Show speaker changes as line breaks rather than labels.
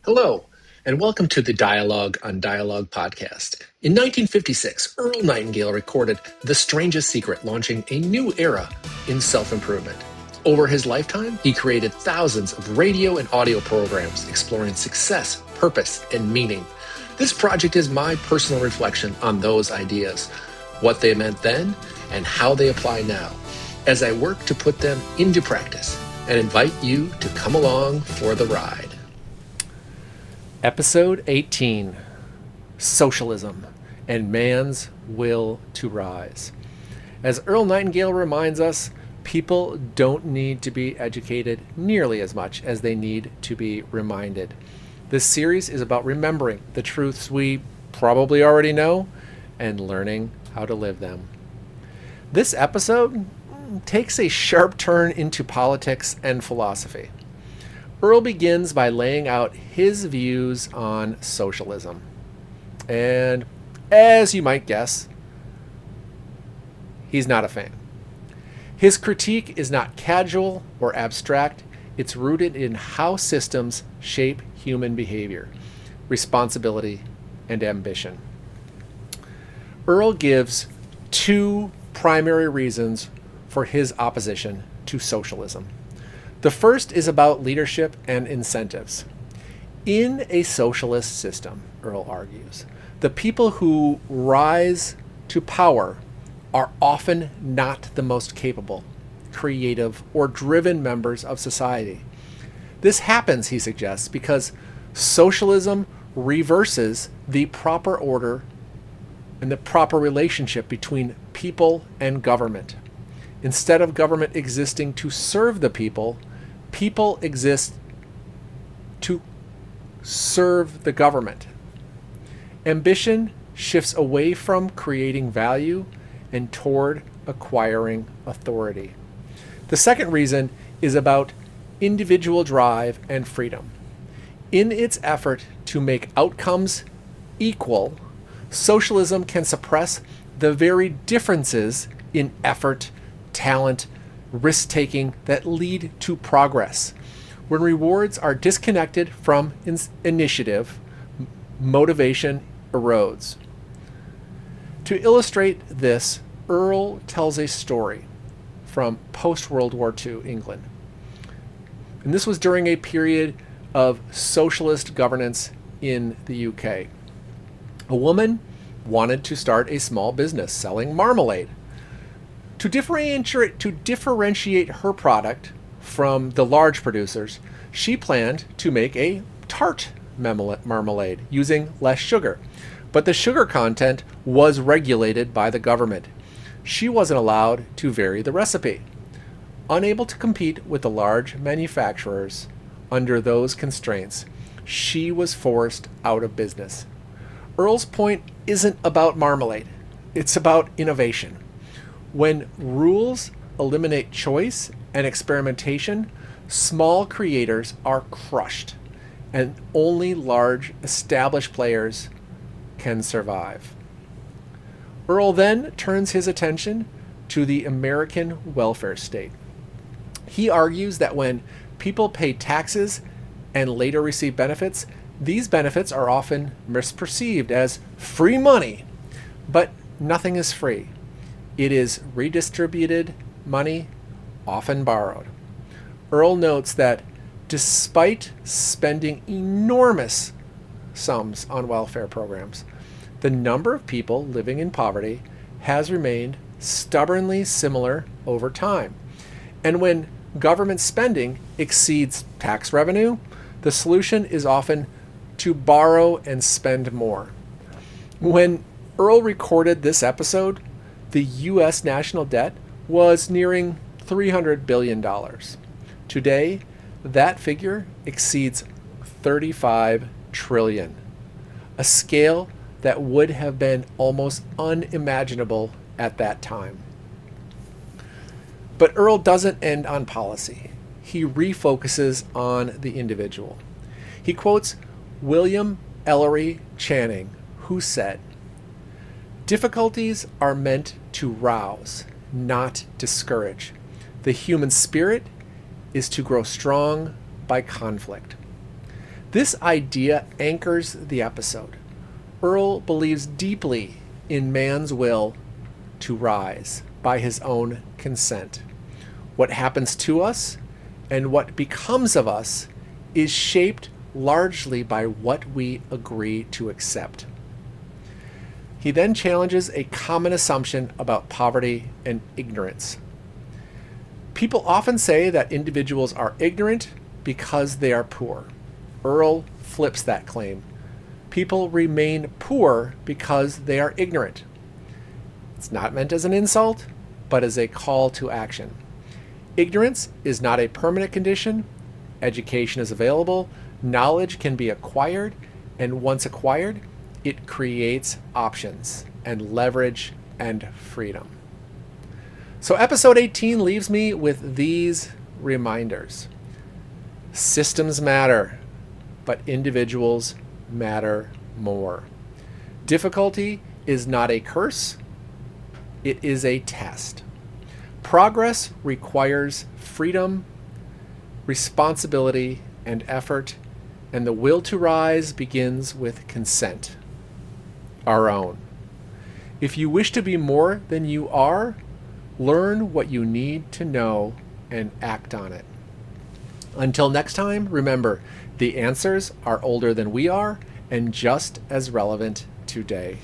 Hello, and welcome to the Dialogue on Dialogue podcast. In 1956, Earl Nightingale recorded The Strangest Secret, launching a new era in self-improvement. Over his lifetime, he created thousands of radio and audio programs exploring success, purpose, and meaning. This project is my personal reflection on those ideas, what they meant then, and how they apply now, as I work to put them into practice, and invite you to come along for the ride.
Episode 18, Socialism and Man's Will to Rise. As Earl Nightingale reminds us, people don't need to be educated nearly as much as they need to be reminded. This series is about remembering the truths we probably already know and learning how to live them. This episode takes a sharp turn into politics and philosophy. Earl begins by laying out his views on socialism. And as you might guess, he's not a fan. His critique is not casual or abstract. It's rooted in how systems shape human behavior, responsibility, and ambition. Earl gives two primary reasons for his opposition to socialism. The first is about leadership and incentives. In a socialist system, Earl argues, the people who rise to power are often not the most capable, creative, or driven members of society. This happens, he suggests, because socialism reverses the proper order and the proper relationship between people and government. Instead of government existing to serve the people, people exist to serve the government. Ambition shifts away from creating value and toward acquiring authority. The second reason is about individual drive and freedom. In its effort to make outcomes equal, socialism can suppress the very differences in effort, talent, risk-taking that lead to progress. When rewards are disconnected from initiative, motivation erodes. To illustrate this, Earl tells a story from post-World War II England. And this was during a period of socialist governance in the UK. A woman wanted to start a small business selling marmalade. To differentiate her product from the large producers, she planned to make a tart marmalade using less sugar. But the sugar content was regulated by the government. She wasn't allowed to vary the recipe. Unable to compete with the large manufacturers under those constraints, she was forced out of business. Earl's point isn't about marmalade. It's about innovation. When rules eliminate choice and experimentation, small creators are crushed, and only large, established players can survive. Earl then turns his attention to the American welfare state. He argues that when people pay taxes and later receive benefits, these benefits are often misperceived as free money, but nothing is free. It is redistributed money, often borrowed. Earl notes that despite spending enormous sums on welfare programs, the number of people living in poverty has remained stubbornly similar over time. And when government spending exceeds tax revenue, the solution is often to borrow and spend more. When Earl recorded this episode, the U.S. national debt was nearing $300 billion. Today, that figure exceeds $35 trillion, a scale that would have been almost unimaginable at that time. But Earl doesn't end on policy. He refocuses on the individual. He quotes William Ellery Channing, who said, "Difficulties are meant to rouse, not discourage. The human spirit is to grow strong by conflict." This idea anchors the episode. Earl believes deeply in man's will to rise by his own consent. What happens to us and what becomes of us is shaped largely by what we agree to accept. He then challenges a common assumption about poverty and ignorance. People often say that individuals are ignorant because they are poor. Earl flips that claim. People remain poor because they are ignorant. It's not meant as an insult, but as a call to action. Ignorance is not a permanent condition. Education is available. Knowledge can be acquired, and once acquired, it creates options and leverage and freedom. So episode 18 leaves me with these reminders. Systems matter, but individuals matter more. Difficulty is not a curse, it is a test. Progress requires freedom, responsibility, and effort, and the will to rise begins with consent, our own. If you wish to be more than you are, learn what you need to know and act on it. Until next time, remember, the answers are older than we are and just as relevant today.